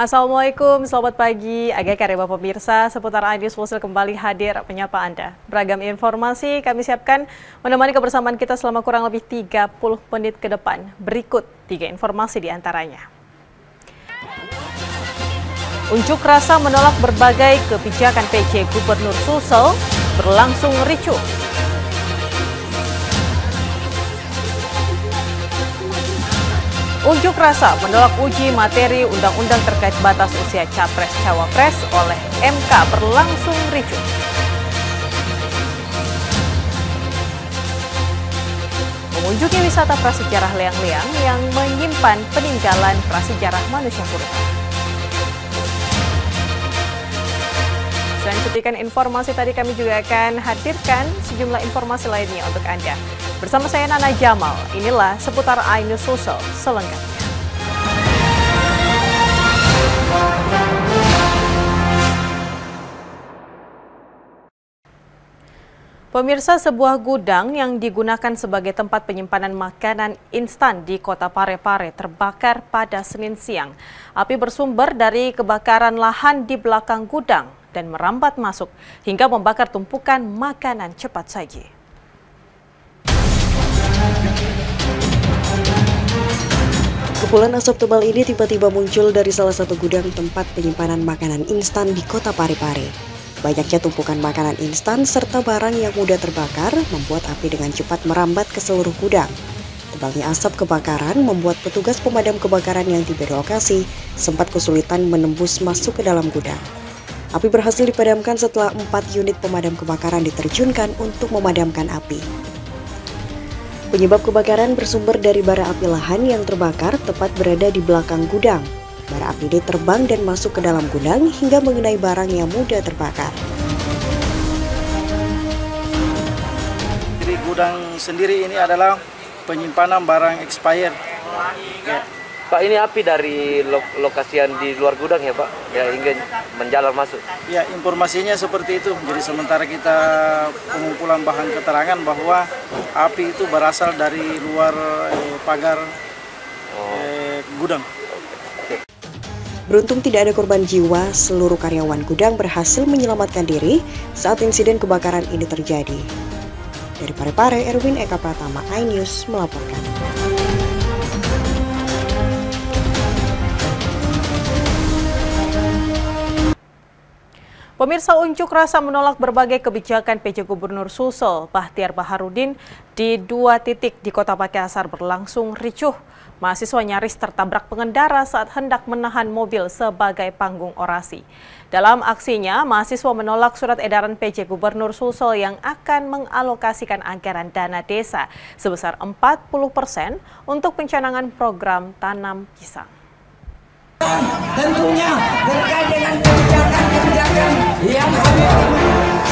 Assalamualaikum, selamat pagi. Agak kareba pemirsa, seputar iNews Sulsel kembali hadir menyapa Anda. Beragam informasi kami siapkan menemani kebersamaan kita selama kurang lebih 30 menit ke depan. Berikut 3 informasi di antaranya. Unjuk rasa menolak berbagai kebijakan PJ Gubernur Sulsel berlangsung ricuh. Unjuk rasa menolak uji materi undang-undang terkait batas usia Capres-Cawapres oleh MK berlangsung ricuh. Mengunjungi wisata prasejarah Leang-Leang yang menyimpan peninggalan prasejarah manusia purba. Selain cutikan informasi tadi, kami juga akan hadirkan sejumlah informasi lainnya untuk Anda. Bersama saya Nana Jamal, inilah seputar iNews Sulsel selengkapnya. Pemirsa, sebuah gudang yang digunakan sebagai tempat penyimpanan makanan instan di Kota Parepare terbakar pada Senin siang. Api bersumber dari kebakaran lahan di belakang gudang dan merambat masuk hingga membakar tumpukan makanan cepat saji. Kepulan asap tebal ini tiba-tiba muncul dari salah satu gudang tempat penyimpanan makanan instan di Kota Parepare. Banyaknya tumpukan makanan instan serta barang yang mudah terbakar membuat api dengan cepat merambat ke seluruh gudang. Tebalnya asap kebakaran membuat petugas pemadam kebakaran yang tiba di lokasi sempat kesulitan menembus masuk ke dalam gudang. Api berhasil dipadamkan setelah 4 unit pemadam kebakaran diterjunkan untuk memadamkan api. Penyebab kebakaran bersumber dari bara api lahan yang terbakar tepat berada di belakang gudang. Bara api ini terbang dan masuk ke dalam gudang hingga mengenai barang yang mudah terbakar. Jadi gudang sendiri ini adalah penyimpanan barang expired. Ya. Pak, ini api dari lokasi yang di luar gudang ya Pak? Ya, hingga menjalar masuk? Ya, informasinya seperti itu. Jadi sementara kita pengumpulan bahan keterangan bahwa api itu berasal dari luar pagar gudang. Beruntung tidak ada korban jiwa, seluruh karyawan gudang berhasil menyelamatkan diri saat insiden kebakaran ini terjadi. Dari Parepare, Erwin Eka Pratama, iNews melaporkan. Pemirsa, unjuk rasa menolak berbagai kebijakan PJ Gubernur Sulsel Bahtiar Baharudin di 2 titik di Kota Makassar berlangsung ricuh. Mahasiswa nyaris tertabrak pengendara saat hendak menahan mobil sebagai panggung orasi. Dalam aksinya, mahasiswa menolak surat edaran PJ Gubernur Sulsel yang akan mengalokasikan anggaran dana desa sebesar 40% untuk pencanangan program tanam pisang. Tentunya terkait dengan kebijakan yang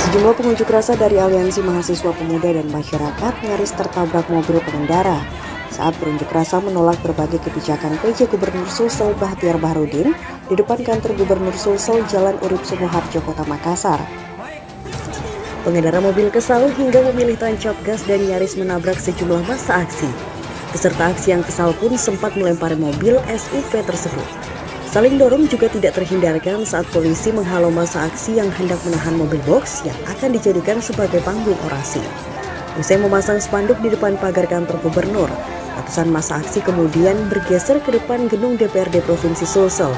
Sejumlah pengunjuk rasa dari Aliansi Mahasiswa Pemuda dan Masyarakat nyaris tertabrak mobil pengendara saat berunjuk rasa menolak berbagai kebijakan PJ Gubernur Sulsel Bahtiar Baharudin di depan kantor Gubernur Sulsel Jalan Urip Sumoharjo, Kota Makassar. Pengendara mobil kesal hingga memilih tancap gas dan nyaris menabrak sejumlah massa aksi. Peserta aksi yang kesal pun sempat melempari mobil SUV tersebut. Saling dorong juga tidak terhindarkan saat polisi menghalau massa aksi yang hendak menahan mobil box yang akan dijadikan sebagai panggung orasi. Usai memasang spanduk di depan pagar kantor gubernur, ratusan massa aksi kemudian bergeser ke depan gedung DPRD Provinsi Sulsel.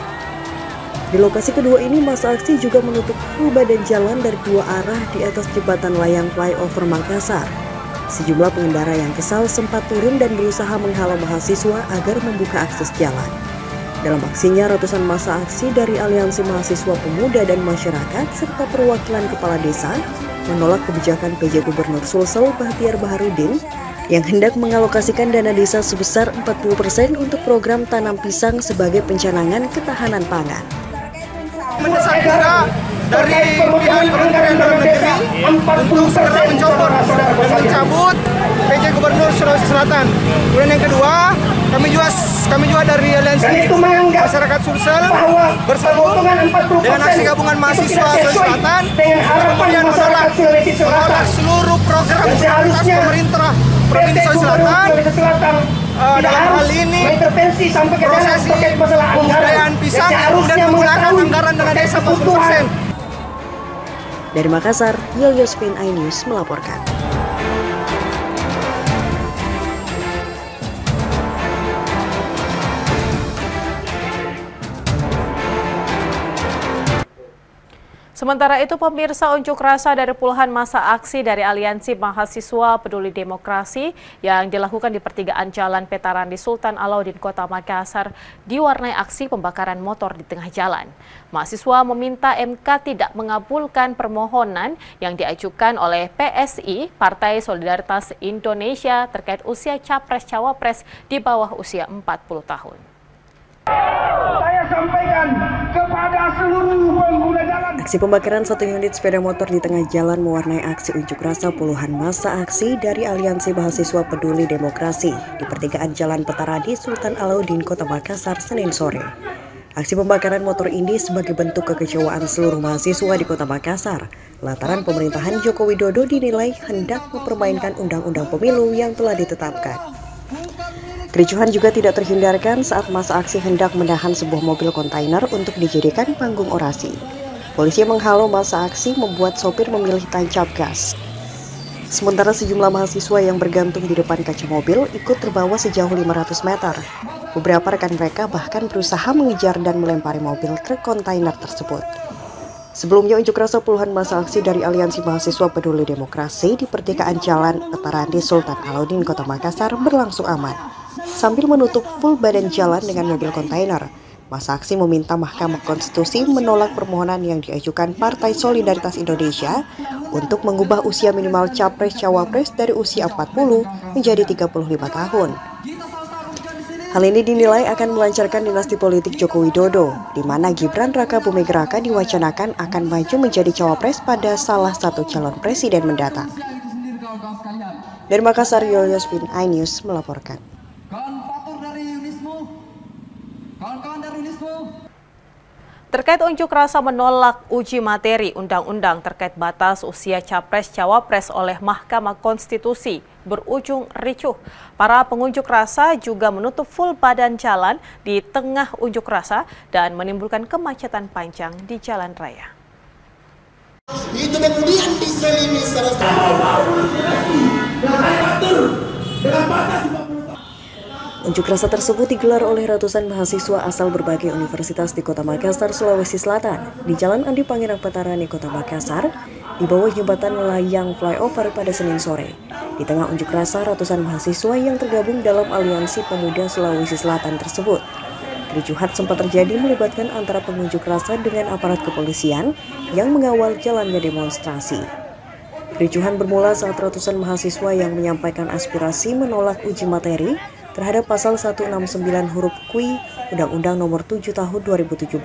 Di lokasi kedua ini, massa aksi juga menutup full badan jalan dari 2 arah di atas jembatan layang flyover Makassar. Sejumlah pengendara yang kesal sempat turun dan berusaha menghalau mahasiswa agar membuka akses jalan. Dalam aksinya, ratusan massa aksi dari Aliansi Mahasiswa Pemuda dan Masyarakat serta perwakilan kepala desa menolak kebijakan PJ Gubernur Sulsel Bahtiar Baharudin yang hendak mengalokasikan dana desa sebesar 40% untuk program tanam pisang sebagai pencanangan ketahanan pangan. Mendesak juga dari pihak Kementerian Dalam Negeri untuk segera mencabut PJ Gubernur Sulawesi Selatan. Kemudian yang kedua, kami juga dari Aliansi Masyarakat Sulsel bersama dengan aksi gabungan mahasiswa Sulawesi Selatan kemudian menolak seluruh program pemerintah Provinsi Sulawesi Selatan dalam hal ini proses pembudayaan pisang dan menggunakan anggaran dengan 40%. Dari Makassar, Yolyosvin iNews melaporkan. Sementara itu, pemirsa, unjuk rasa dari puluhan massa aksi dari Aliansi Mahasiswa Peduli Demokrasi yang dilakukan di pertigaan Jalan Petarandi Sultan Alauddin, Kota Makassar diwarnai aksi pembakaran motor di tengah jalan. Mahasiswa meminta MK tidak mengabulkan permohonan yang diajukan oleh PSI, Partai Solidaritas Indonesia, terkait usia Capres-Cawapres di bawah usia 40 tahun. Saya sampaikan kepada seluruh pengguna jalan. Aksi pembakaran satu unit sepeda motor di tengah jalan mewarnai aksi unjuk rasa puluhan massa aksi dari Aliansi Mahasiswa Peduli Demokrasi di pertigaan Jalan Petarandi Sultan Alauddin, Kota Makassar, Senin sore. Aksi pembakaran motor ini sebagai bentuk kekecewaan seluruh mahasiswa di Kota Makassar lantaran pemerintahan Joko Widodo dinilai hendak mempermainkan undang-undang pemilu yang telah ditetapkan. Kericuhan juga tidak terhindarkan saat massa aksi hendak menahan sebuah mobil kontainer untuk dijadikan panggung orasi. Polisi menghalau massa aksi membuat sopir memilih tancap gas. Sementara sejumlah mahasiswa yang bergantung di depan kaca mobil ikut terbawa sejauh 500 meter. Beberapa rekan mereka bahkan berusaha mengejar dan melempari mobil truk kontainer tersebut. Sebelumnya unjuk rasa puluhan massa aksi dari Aliansi Mahasiswa Peduli Demokrasi di pertigaan Jalan Petarandi Sultan Alauddin, Kota Makassar berlangsung aman. Sambil menutup full badan jalan dengan mobil kontainer, massa aksi meminta Mahkamah Konstitusi menolak permohonan yang diajukan Partai Solidaritas Indonesia untuk mengubah usia minimal Capres-Cawapres dari usia 40 menjadi 35 tahun. Hal ini dinilai akan melancarkan dinasti politik Joko Widodo, di mana Gibran Raka Buming Raka diwacanakan akan maju menjadi cawapres pada salah satu calon presiden mendatang. Dari Makassar, Yolyosvin iNews melaporkan. Terkait unjuk rasa menolak uji materi undang-undang terkait batas usia Capres-Cawapres oleh Mahkamah Konstitusi berujung ricuh. Para pengunjuk rasa juga menutup full badan jalan di tengah unjuk rasa dan menimbulkan kemacetan panjang di jalan raya. Itu kemudian diselingi Unjuk rasa tersebut digelar oleh ratusan mahasiswa asal berbagai universitas di Kota Makassar, Sulawesi Selatan, di Jalan Andi Pangerang Petarani, Kota Makassar, di bawah jembatan layang flyover pada Senin sore. Di tengah unjuk rasa, ratusan mahasiswa yang tergabung dalam Aliansi Pemuda Sulawesi Selatan tersebut. Kericuhan sempat terjadi melibatkan antara pengunjuk rasa dengan aparat kepolisian yang mengawal jalannya demonstrasi. Kericuhan bermula saat ratusan mahasiswa yang menyampaikan aspirasi menolak uji materi terhadap pasal 169 huruf Q Undang-Undang Nomor 7 Tahun 2017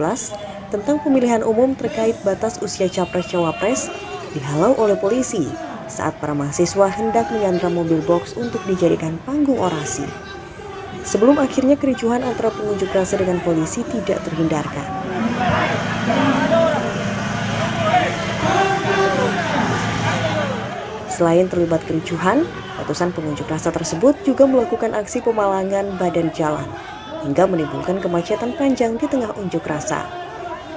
tentang pemilihan umum terkait batas usia Capres-Cawapres dihalau oleh polisi saat para mahasiswa hendak menyandra mobil box untuk dijadikan panggung orasi. Sebelum akhirnya kericuhan antara pengunjuk rasa dengan polisi tidak terhindarkan. Selain terlibat kericuhan, ratusan pengunjuk rasa tersebut juga melakukan aksi pemalangan badan jalan hingga menimbulkan kemacetan panjang di tengah unjuk rasa.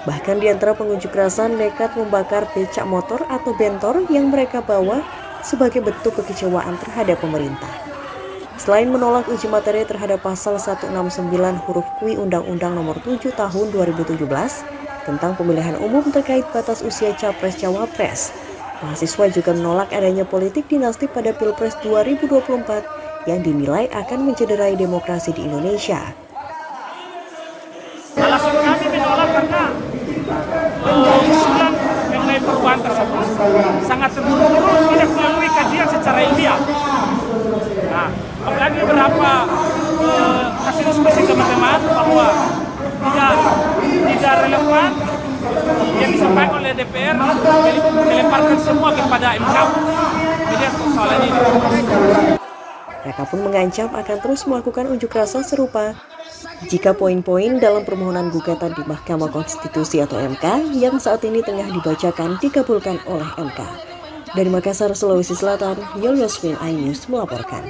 Bahkan di antara pengunjuk rasa nekat membakar becak motor atau bentor yang mereka bawa sebagai bentuk kekecewaan terhadap pemerintah. Selain menolak uji materi terhadap pasal 169 huruf Q Undang-Undang Nomor 7 Tahun 2017 tentang pemilihan umum terkait batas usia Capres-Cawapres, mahasiswa juga menolak adanya politik dinasti pada Pilpres 2024 yang dinilai akan mencederai demokrasi di Indonesia. Alasan kami menolak karena usulan mengenai perubahan tersebut sangat terburu-buru, tidak melalui kajian secara ilmiah. Nah, apalagi beberapa hasil diskusi teman-teman bahwa tidak relevan yang disampaikan oleh DPR dilemparkan semua kepada MK. Jadi persoalan ini. Mereka pun mengancam akan terus melakukan unjuk rasa serupa jika poin-poin dalam permohonan gugatan di Mahkamah Konstitusi atau MK yang saat ini tengah dibacakan dikabulkan oleh MK. Dari Makassar, Sulawesi Selatan, Yolyosvin iNews melaporkan.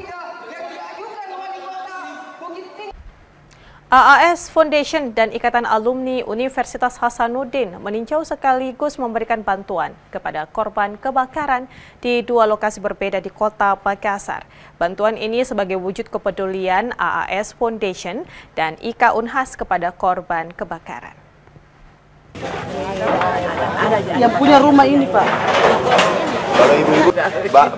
AAS Foundation dan Ikatan Alumni Universitas Hasanuddin meninjau sekaligus memberikan bantuan kepada korban kebakaran di dua lokasi berbeda di Kota Makassar. Bantuan ini sebagai wujud kepedulian AAS Foundation dan IKA Unhas kepada korban kebakaran. Yang punya rumah ini, Pak. Kalau ibu-ibu,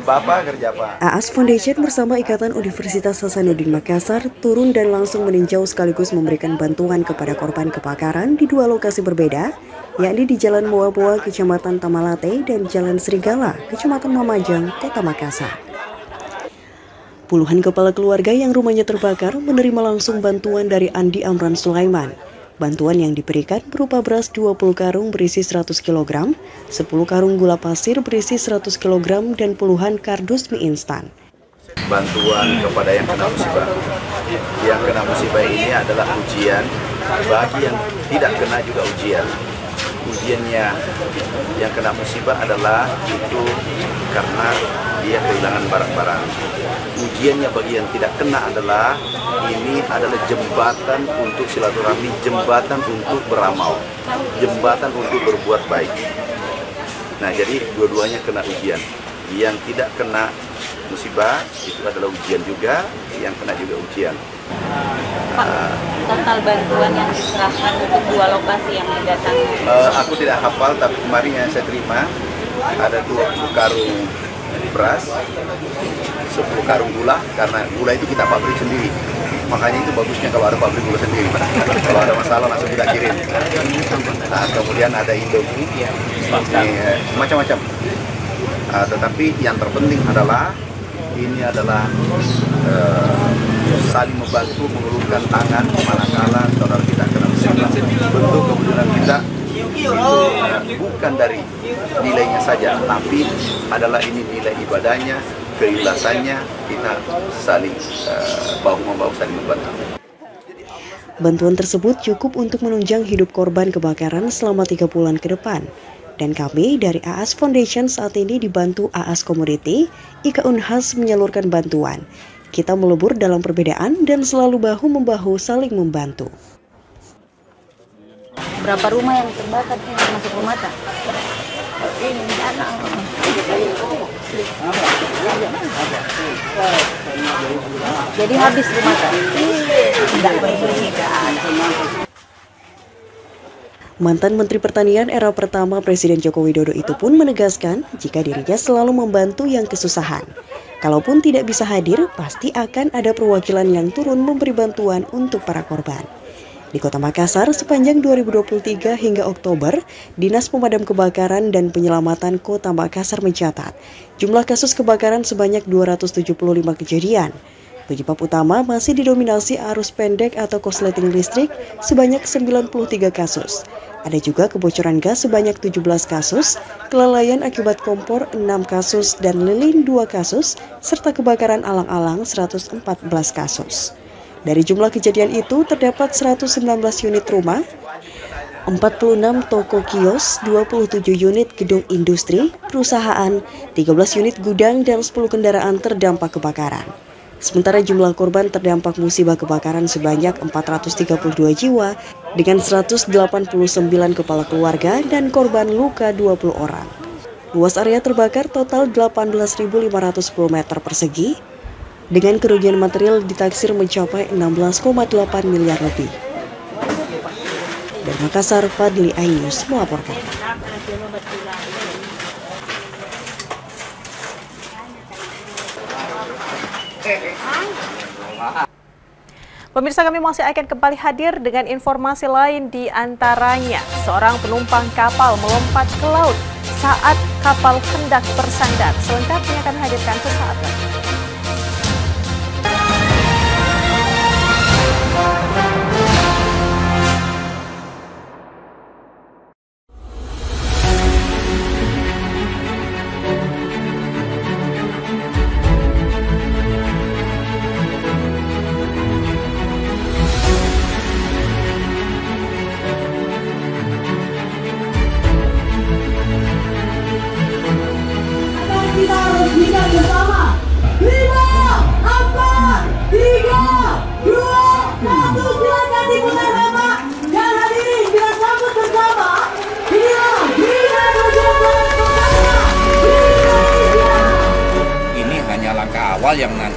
bapak kerja apa? AAS Foundation bersama Ikatan Universitas Hasanuddin Makassar turun dan langsung meninjau sekaligus memberikan bantuan kepada korban kebakaran di dua lokasi berbeda, yakni di Jalan Moa-Moa, Kecamatan Tamalate, dan Jalan Serigala, Kecamatan Mamajang, Kota Makassar. Puluhan kepala keluarga yang rumahnya terbakar menerima langsung bantuan dari Andi Amran Sulaiman. Bantuan yang diberikan berupa beras 20 karung berisi 100 kg, 10 karung gula pasir berisi 100 kg, dan puluhan kardus mie instan. Bantuan kepada yang kena musibah. Yang kena musibah ini adalah ujian, bagi yang tidak kena juga ujian. Ujiannya yang kena musibah adalah itu karena dia kehilangan barang-barang. Ujiannya bagi yang tidak kena adalah ini adalah jembatan untuk silaturahmi, jembatan untuk beramal, jembatan untuk berbuat baik. Nah, jadi dua-duanya kena ujian. Yang tidak kena musibah itu adalah ujian juga, yang kena juga ujian. Pak, total bantuan yang diserahkan untuk dua lokasi yang didatangi? Aku tidak hafal, tapi kemarin yang saya terima ada 20 karung beras, 10 karung gula, karena gula itu kita pabrik sendiri. Makanya itu bagusnya kalau ada pabrik gula sendiri. Kalau ada masalah langsung kita kirim. Nah, kemudian ada Indomie, macam-macam. Tetapi yang terpenting adalah ini adalah saling membantu, mengulurkan tangan manakala saudara kita kena musibah. Bentuk kepedulian kita itu bukan dari nilainya saja, tapi adalah ini nilai ibadahnya, keikhlasannya, kita saling bahu-membahu, saling membantu. Bantuan tersebut cukup untuk menunjang hidup korban kebakaran selama 3 bulan ke depan. Dan kami dari AAS Foundation saat ini dibantu AAS Community, IKA Unhas menyalurkan bantuan. Kita melebur dalam perbedaan dan selalu bahu-membahu saling membantu. Berapa rumah yang terbakar sih masuk rumah tak? Ini anak. Jadi habis rumah tak? Tidak ada. Mantan Menteri Pertanian era pertama Presiden Joko Widodo itu pun menegaskan jika dirinya selalu membantu yang kesusahan. Kalaupun tidak bisa hadir, pasti akan ada perwakilan yang turun memberi bantuan untuk para korban. Di Kota Makassar, sepanjang 2023 hingga Oktober, Dinas Pemadam Kebakaran dan Penyelamatan Kota Makassar mencatat jumlah kasus kebakaran sebanyak 275 kejadian. Penyebab utama masih didominasi arus pendek atau korsleting listrik sebanyak 93 kasus. Ada juga kebocoran gas sebanyak 17 kasus, kelalaian akibat kompor 6 kasus, dan lilin 2 kasus, serta kebakaran alang-alang 114 kasus. Dari jumlah kejadian itu terdapat 119 unit rumah, 46 toko kios, 27 unit gedung industri, perusahaan, 13 unit gudang, dan 10 kendaraan terdampak kebakaran. Sementara jumlah korban terdampak musibah kebakaran sebanyak 432 jiwa dengan 189 kepala keluarga dan korban luka 20 orang. Luas area terbakar total 18.510 meter persegi dengan kerugian material ditaksir mencapai 16,8 miliar lebih. Dari Makassar, Fadli iNews melaporkan. Pemirsa, kami masih akan kembali hadir dengan informasi lain, di antaranya seorang penumpang kapal melompat ke laut saat kapal hendak bersandar. Selengkapnya akan hadirkan sesaat lagi.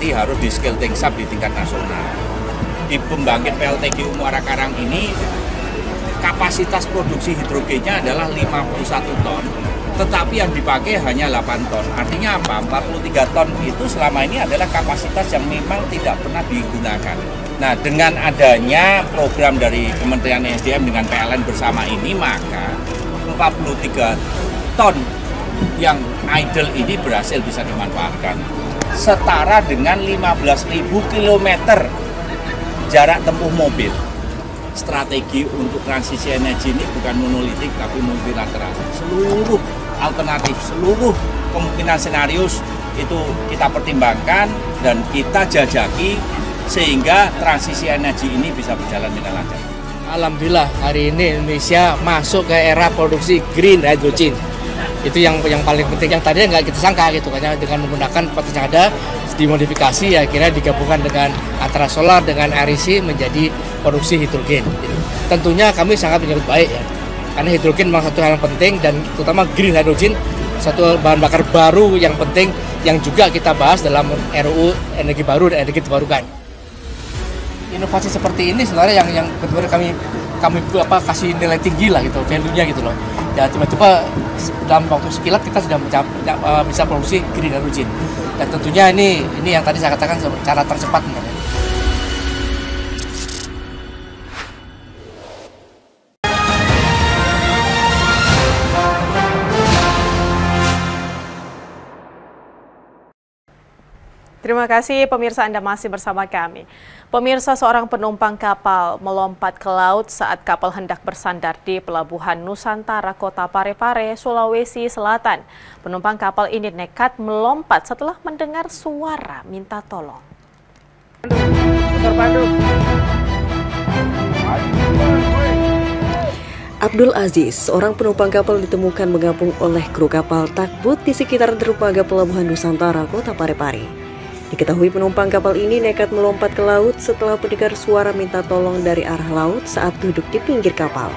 nanti harus di skill things up di tingkat nasional. Di pembangkit PLTGU Muara Karang ini kapasitas produksi hidrogennya adalah 51 ton, tetapi yang dipakai hanya 8 ton. Artinya apa? 43 ton itu selama ini adalah kapasitas yang memang tidak pernah digunakan. Nah, dengan adanya program dari Kementerian SDM dengan PLN bersama ini, maka 43 ton yang idle ini berhasil bisa dimanfaatkan. Setara dengan 15.000 km jarak tempuh mobil. Strategi untuk transisi energi ini bukan monolitik tapi multilateral. Seluruh alternatif, seluruh kemungkinan senarius itu kita pertimbangkan dan kita jajaki sehingga transisi energi ini bisa berjalan dengan lancar. Alhamdulillah hari ini Indonesia masuk ke era produksi green hydrogen. Itu yang paling penting, yang tadinya nggak kita sangka gitu, karena dengan menggunakan potensi yang ada dimodifikasi ya, akhirnya digabungkan dengan antara solar dengan REC menjadi produksi hidrogen. Tentunya kami sangat menyambut baik ya, karena hidrogen memang satu hal yang penting dan terutama green hydrogen satu bahan bakar baru yang penting yang juga kita bahas dalam RUU energi baru dan energi terbarukan. Inovasi seperti ini sebenarnya yang benar-benar kami kasih nilai tinggi lah gitu, value-nya gitu loh. Dan tiba-tiba dalam waktu sekilat kita sudah bisa produksi green hydrogen. Dan tentunya ini yang tadi saya katakan cara tercepat. Terima kasih pemirsa, Anda masih bersama kami. Pemirsa, seorang penumpang kapal melompat ke laut saat kapal hendak bersandar di Pelabuhan Nusantara, Kota Parepare, Sulawesi Selatan. Penumpang kapal ini nekat melompat setelah mendengar suara minta tolong. Abdul Aziz, seorang penumpang kapal ditemukan mengapung oleh kru kapal Takbut di sekitar dermaga Pelabuhan Nusantara, Kota Parepare. Diketahui penumpang kapal ini nekat melompat ke laut setelah mendengar suara minta tolong dari arah laut saat duduk di pinggir kapal.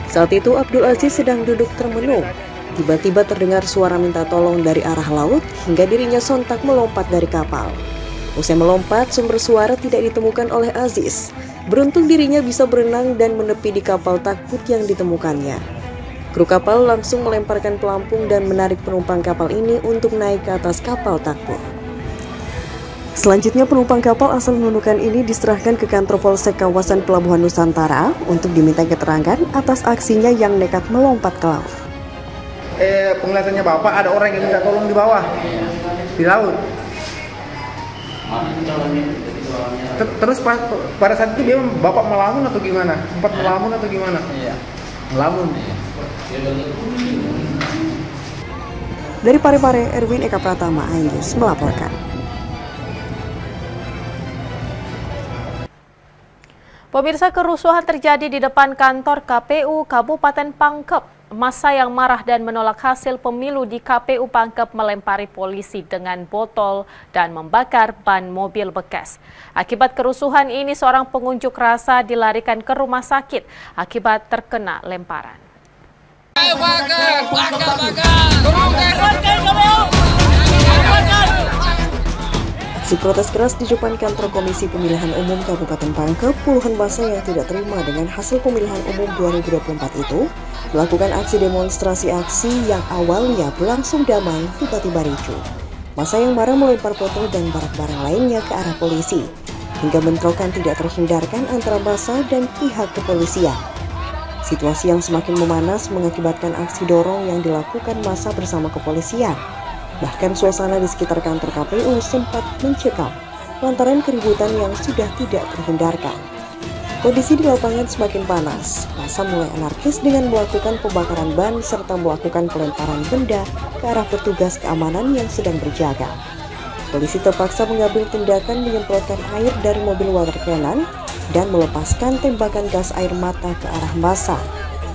Saat itu Abdul Aziz sedang duduk termenung. Tiba-tiba terdengar suara minta tolong dari arah laut hingga dirinya sontak melompat dari kapal. Usai melompat, sumber suara tidak ditemukan oleh Aziz. Beruntung dirinya bisa berenang dan menepi di kapal Takbut yang ditemukannya. Kru kapal langsung melemparkan pelampung dan menarik penumpang kapal ini untuk naik ke atas kapal Takbut. Selanjutnya penumpang kapal asal Nunukan ini diserahkan ke kantor Polsek kawasan Pelabuhan Nusantara untuk diminta keterangan atas aksinya yang nekat melompat ke laut. Penglihatannya Bapak ada orang yang minta tolong di bawah, di laut. Terus pada saat itu dia Bapak melamun atau gimana? Sempat melamun atau gimana? Iya. Melamun. Dari Parepare, Erwin Eka Pratama, iNews melaporkan. Pemirsa, kerusuhan terjadi di depan kantor KPU Kabupaten Pangkep. Massa yang marah dan menolak hasil pemilu di KPU Pangkep melempari polisi dengan botol dan membakar ban mobil bekas. Akibat kerusuhan ini, seorang pengunjuk rasa dilarikan ke rumah sakit akibat terkena lemparan. Aksi protes keras di depan kantor Komisi Pemilihan Umum Kabupaten Pangkep, puluhan massa yang tidak terima dengan hasil pemilihan umum 2024 itu melakukan aksi demonstrasi yang awalnya berlangsung damai tiba-tiba ricuh. Massa yang marah melempar botol dan barang-barang lainnya ke arah polisi, hingga bentrokan tidak terhindarkan antara massa dan pihak kepolisian. Situasi yang semakin memanas mengakibatkan aksi dorong yang dilakukan massa bersama kepolisian. Bahkan suasana di sekitar kantor KPU sempat mencekam lantaran keributan yang sudah tidak terhindarkan. Kondisi di lapangan semakin panas. Massa mulai anarkis dengan melakukan pembakaran ban serta melakukan pelemparan benda ke arah petugas keamanan yang sedang berjaga. Polisi terpaksa mengambil tindakan menyemprotkan air dari mobil water cannon dan melepaskan tembakan gas air mata ke arah massa.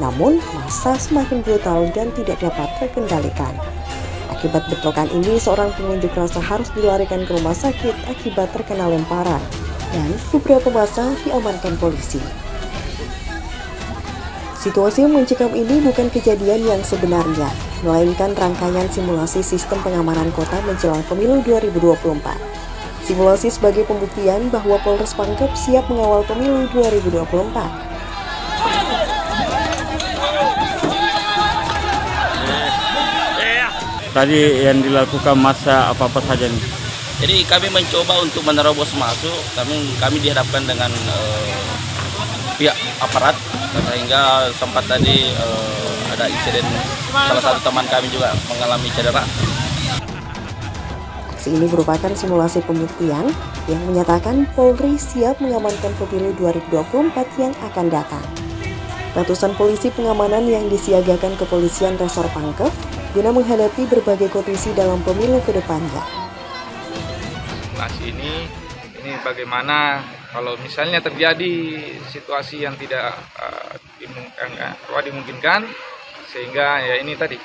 Namun, massa semakin brutal dan tidak dapat terkendalikan. Akibat bentrokan ini, seorang pengunjuk rasa harus dilarikan ke rumah sakit akibat terkena lemparan, dan beberapa massa diamankan polisi. Situasi yang mencekam ini bukan kejadian yang sebenarnya, melainkan rangkaian simulasi sistem pengamanan kota menjelang pemilu 2024. Simulasi sebagai pembuktian bahwa Polres Pangkep siap mengawal pemilu 2024. Tadi yang dilakukan masa apa-apa saja nih? Jadi kami mencoba untuk menerobos masuk, kami dihadapkan dengan pihak aparat, sehingga sempat tadi ada insiden salah satu teman kami juga mengalami cedera. Aksi ini merupakan simulasi pembuktian yang menyatakan Polri siap mengamankan pemilu 2024 yang akan datang. Ratusan polisi pengamanan yang disiagakan Kepolisian Resor Pangkep guna menghadapi berbagai kondisi dalam pemilu ke depannya. Ini bagaimana kalau misalnya terjadi situasi yang tidak dimungkinkan, sehingga ya ini tadi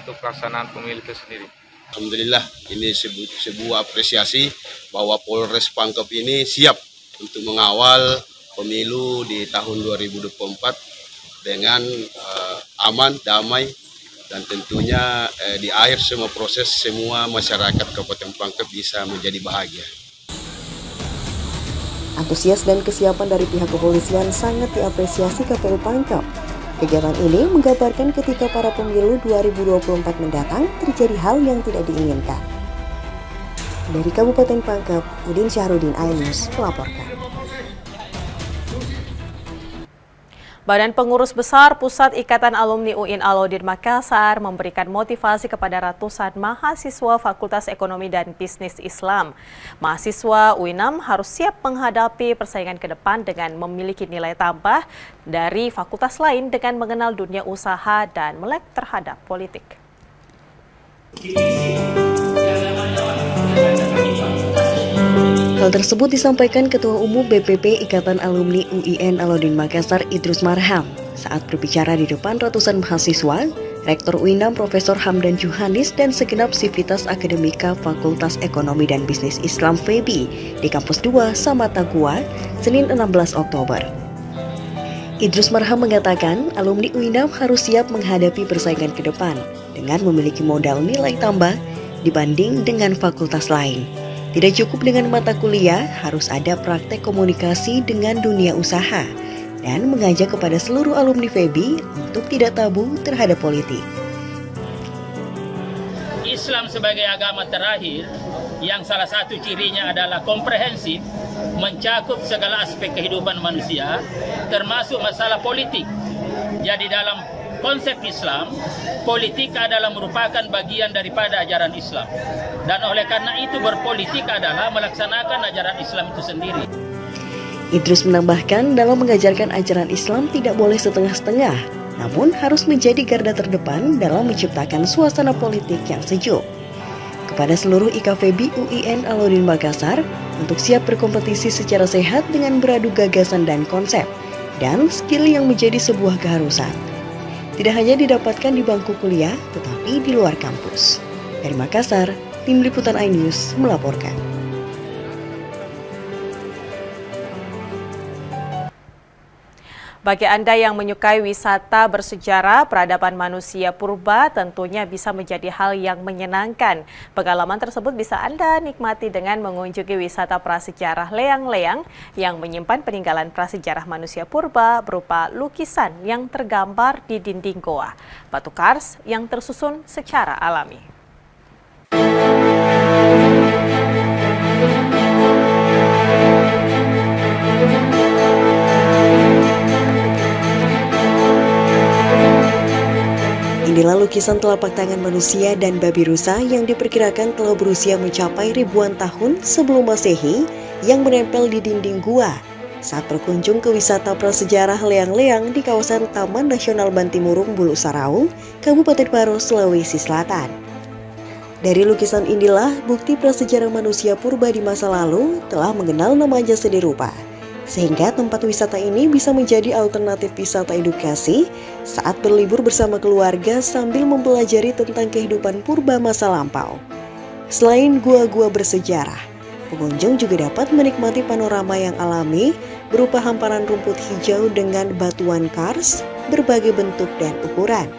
untuk pelaksanaan pemilu itu sendiri. Alhamdulillah, ini sebuah apresiasi bahwa Polres Pangkep ini siap untuk mengawal pemilu di tahun 2024 dengan aman, damai, dan tentunya di akhir semua proses semua masyarakat Kabupaten Pangkep bisa menjadi bahagia. Antusias dan kesiapan dari pihak kepolisian sangat diapresiasi KPU Pangkep. Kegiatan ini menggambarkan ketika para pemilu 2024 mendatang terjadi hal yang tidak diinginkan. Dari Kabupaten Pangkep, Udin Syahrudin, iNews melaporkan. Badan Pengurus Besar Pusat Ikatan Alumni UIN Alauddin Makassar memberikan motivasi kepada ratusan mahasiswa Fakultas Ekonomi dan Bisnis Islam. Mahasiswa UINAM harus siap menghadapi persaingan ke depan dengan memiliki nilai tambah dari fakultas lain dengan mengenal dunia usaha dan melek terhadap politik. Hal tersebut disampaikan Ketua Umum BPP Ikatan Alumni UIN Alauddin Makassar Idrus Marham saat berbicara di depan ratusan mahasiswa, Rektor UINAM Profesor Hamdan Juhanis dan segenap sivitas akademika Fakultas Ekonomi dan Bisnis Islam FEBI di Kampus 2 Samata Gua, Senin 16 Oktober. Idrus Marham mengatakan alumni UINAM harus siap menghadapi persaingan ke depan dengan memiliki modal nilai tambah dibanding dengan fakultas lain. Tidak cukup dengan mata kuliah, harus ada praktek komunikasi dengan dunia usaha dan mengajak kepada seluruh alumni FEBI untuk tidak tabu terhadap politik. Islam sebagai agama terakhir yang salah satu cirinya adalah komprehensif, mencakup segala aspek kehidupan manusia, termasuk masalah politik. Jadi dalam konsep Islam, politik adalah merupakan bagian daripada ajaran Islam. Dan oleh karena itu berpolitik adalah melaksanakan ajaran Islam itu sendiri. Idrus menambahkan dalam mengajarkan ajaran Islam tidak boleh setengah-setengah, namun harus menjadi garda terdepan dalam menciptakan suasana politik yang sejuk. Kepada seluruh IKFEBI UIN Alauddin Makassar untuk siap berkompetisi secara sehat dengan beradu gagasan dan konsep, dan skill yang menjadi sebuah keharusan. Tidak hanya didapatkan di bangku kuliah, tetapi di luar kampus. Dari Makassar, Tim Liputan iNews melaporkan. Bagi Anda yang menyukai wisata bersejarah, peradaban manusia purba tentunya bisa menjadi hal yang menyenangkan. Pengalaman tersebut bisa Anda nikmati dengan mengunjungi wisata prasejarah Leang-Leang yang menyimpan peninggalan prasejarah manusia purba berupa lukisan yang tergambar di dinding goa, batu kars yang tersusun secara alami. Inilah lukisan telapak tangan manusia dan babi rusa yang diperkirakan telah berusia mencapai ribuan tahun sebelum Masehi yang menempel di dinding gua saat berkunjung ke wisata prasejarah Leang-Leang di kawasan Taman Nasional Bantimurung, Bulu Saraung, Kabupaten Paro, Sulawesi Selatan. Dari lukisan inilah bukti prasejarah manusia purba di masa lalu telah mengenal nama jasa seni rupa. Sehingga tempat wisata ini bisa menjadi alternatif wisata edukasi saat berlibur bersama keluarga sambil mempelajari tentang kehidupan purba masa lampau. Selain gua-gua bersejarah, pengunjung juga dapat menikmati panorama yang alami berupa hamparan rumput hijau dengan batuan kars berbagai bentuk dan ukuran.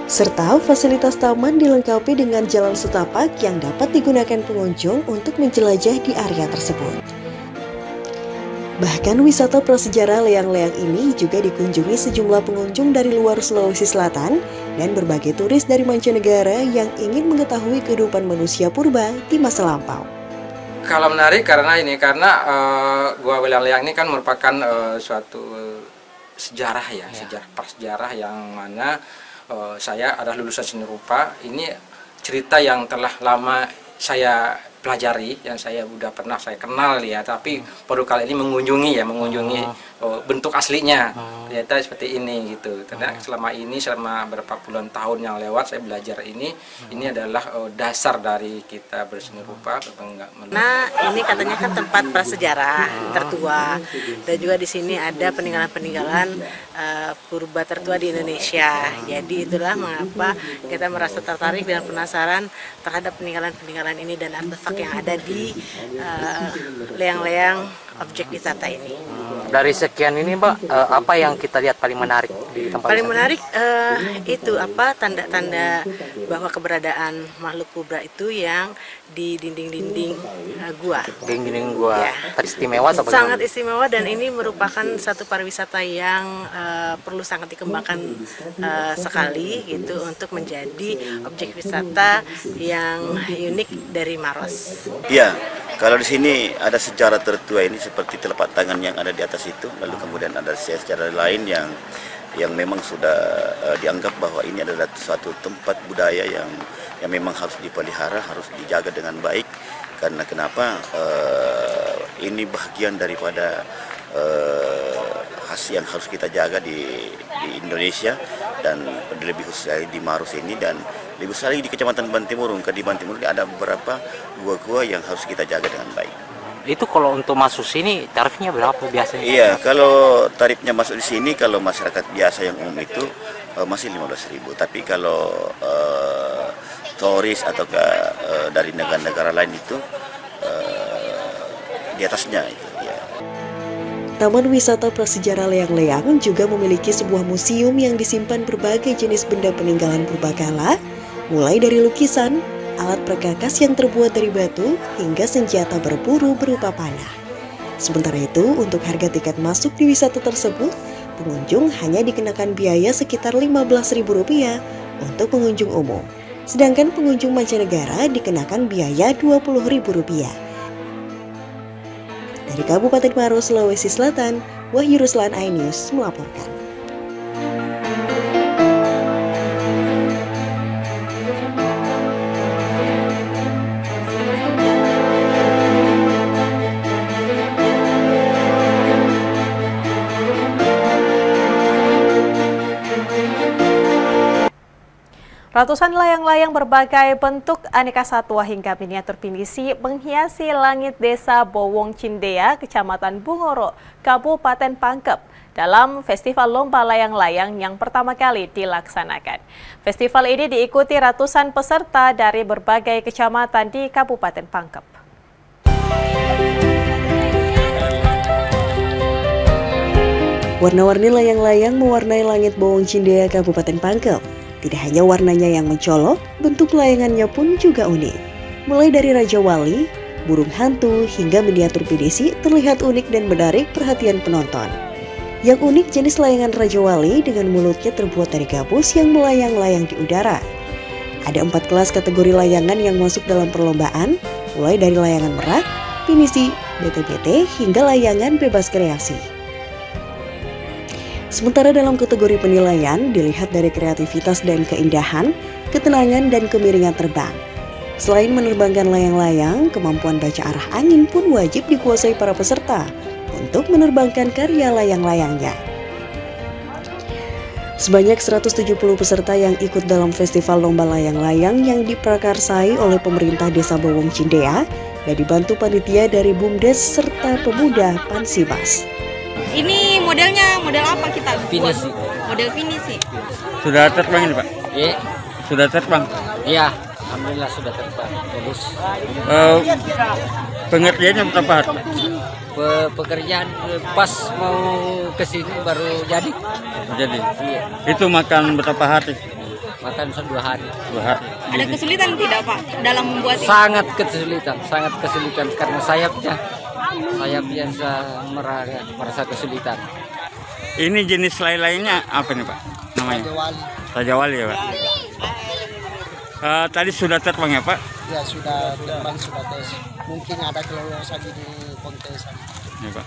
Serta fasilitas taman dilengkapi dengan jalan setapak yang dapat digunakan pengunjung untuk menjelajah di area tersebut. Bahkan wisata prasejarah layang-layang ini juga dikunjungi sejumlah pengunjung dari luar Sulawesi Selatan dan berbagai turis dari mancanegara yang ingin mengetahui kehidupan manusia purba di masa lampau. Kalau menarik karena Gua Layang-Layang ini kan merupakan suatu sejarah ya, sejarah prasejarah yang mana saya adalah lulusan seni rupa. Ini cerita yang telah lama saya pelajari, yang saya sudah pernah saya kenal ya, tapi baru kali ini mengunjungi bentuk aslinya, ternyata seperti ini gitu. Karena selama berapa puluhan tahun yang lewat saya belajar ini adalah dasar dari kita berseni rupa. Nah, ini katanya kan tempat prasejarah tertua, dan juga di sini ada peninggalan-peninggalan purba tertua di Indonesia. Jadi itulah mengapa kita merasa tertarik dan penasaran terhadap peninggalan-peninggalan ini dan artefak yang ada di layang-layang objek wisata ini. Dari sekian ini, Mbak, apa yang kita lihat paling menarik di tempat paling menarik itu tanda-tanda bahwa keberadaan makhluk purba itu yang di dinding-dinding gua. Dinding gua. Ya. Istimewa atau sangat istimewa, dan ini merupakan satu pariwisata yang perlu sangat dikembangkan sekali gitu untuk menjadi objek wisata yang unik dari Maros. Iya. Kalau di sini ada sejarah tertua ini seperti telapak tangan yang ada di atas itu, lalu kemudian ada sejarah lain yang memang sudah dianggap bahwa ini adalah suatu tempat budaya yang memang harus dipelihara, harus dijaga dengan baik. Karena kenapa? Ini bagian daripada khas yang harus kita jaga di Indonesia, dan lebih khusus di Maros ini, dan lebih khusus lagi di Kecamatan Bantimurung. Di Bantimurung ada beberapa gua-gua yang harus kita jaga dengan baik. Itu kalau untuk masuk sini tarifnya berapa biasanya? Iya, kalau tarifnya masuk di sini kalau masyarakat biasa yang umum itu masih 15.000. Tapi kalau turis atau dari negara-negara lain itu di atasnya itu. Ya. Taman Wisata Prasejarah Layang-Layang juga memiliki sebuah museum yang disimpan berbagai jenis benda peninggalan purbakala, mulai dari lukisan, alat perkakas yang terbuat dari batu, hingga senjata berburu berupa panah. Sementara itu, untuk harga tiket masuk di wisata tersebut, pengunjung hanya dikenakan biaya sekitar Rp15.000 untuk pengunjung umum. Sedangkan pengunjung mancanegara dikenakan biaya Rp20.000. Dari Kabupaten Maros, Sulawesi Selatan, Wahyu Ruslan, iNews melaporkan. Ratusan layang-layang berbagai bentuk aneka satwa hingga miniatur pinisi menghiasi langit desa Bowong Cindea, Kecamatan Bungoro, Kabupaten Pangkep dalam Festival Lomba Layang-Layang yang pertama kali dilaksanakan. Festival ini diikuti ratusan peserta dari berbagai kecamatan di Kabupaten Pangkep. Warna-warni layang-layang mewarnai langit Bowong Cindea, Kabupaten Pangkep. Tidak hanya warnanya yang mencolok, bentuk layangannya pun juga unik. Mulai dari Raja Wali, burung hantu, hingga miniatur pinisi terlihat unik dan menarik perhatian penonton. Yang unik jenis layangan Raja Wali dengan mulutnya terbuat dari gabus yang melayang-layang di udara. Ada 4 kelas kategori layangan yang masuk dalam perlombaan, mulai dari layangan merak, pinisi, BT-BT, hingga layangan bebas kreasi. Sementara dalam kategori penilaian dilihat dari kreativitas dan keindahan, ketenangan dan kemiringan terbang. Selain menerbangkan layang-layang, kemampuan baca arah angin pun wajib dikuasai para peserta untuk menerbangkan karya layang-layangnya. Sebanyak 170 peserta yang ikut dalam festival lomba layang-layang yang diprakarsai oleh pemerintah Desa Bowong Cindea dan dibantu panitia dari BUMDes serta pemuda Pansibas. Ini modelnya model apa kita buat? Finisi. Model finisi. Sudah terbang ini, Pak? Iya. Sudah terbang? Iya, alhamdulillah sudah terbang. Bagus. Pengertiannya berapa hari, Pak? Pekerjaan pas mau ke sini baru jadi. Jadi. Iya. Itu makan berapa hari? bahkan 2 hari. 2 hari. Ada kesulitan tidak Pak dalam membuat ini? Sangat kesulitan karena sayapnya merasa kesulitan. Ini jenis lain-lainnya apa nih Pak namanya? Raja Wali ya Pak. Tadi sudah terbang ya Pak? Ya sudah terbang, sudah tes. Mungkin ada kelolosan di kontes. Ya Pak.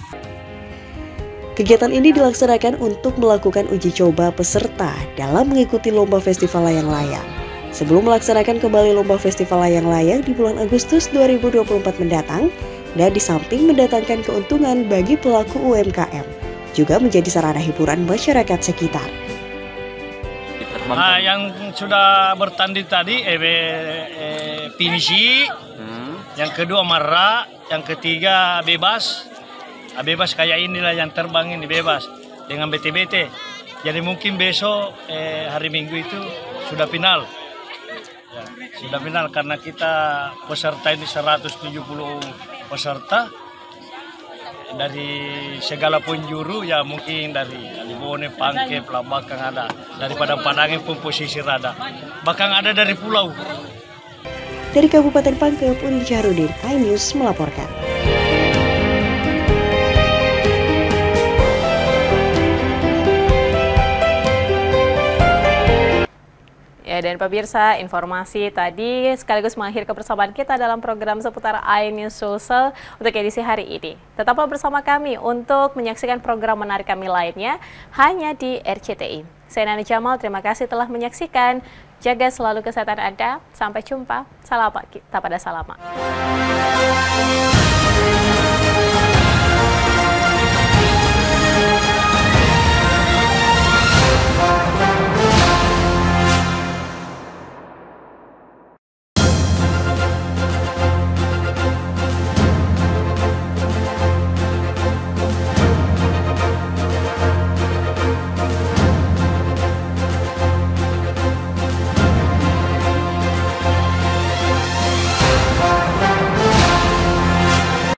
Kegiatan ini dilaksanakan untuk melakukan uji coba peserta dalam mengikuti Lomba Festival Layang-Layang. Sebelum melaksanakan kembali Lomba Festival Layang-Layang di bulan Agustus 2024 mendatang, dan di samping mendatangkan keuntungan bagi pelaku UMKM, juga menjadi sarana hiburan masyarakat sekitar. Yang sudah bertanding tadi pinisi, yang kedua marra, yang ketiga bebas. Bebas kayak inilah yang terbang ini bebas dengan BT-BT. Jadi mungkin besok hari Minggu itu sudah final. Ya, sudah final karena kita peserta ini 170 peserta dari segala penjuru, ya mungkin dari Alibone, Pangke, Pelabakang ada, dari Padang-Padangnya pun posisi ada, bahkan ada dari pulau. Dari Kabupaten Pangkep, Udin Syahrudin, iNews melaporkan. Ya, dan pemirsa, informasi tadi sekaligus mengakhiri kebersamaan kita dalam program seputar iNews Sulsel untuk edisi hari ini. Tetaplah bersama kami untuk menyaksikan program menarik kami lainnya hanya di RCTI. Saya Nani Jamal, terima kasih telah menyaksikan. Jaga selalu kesehatan Anda. Sampai jumpa. Salam kita pada salama.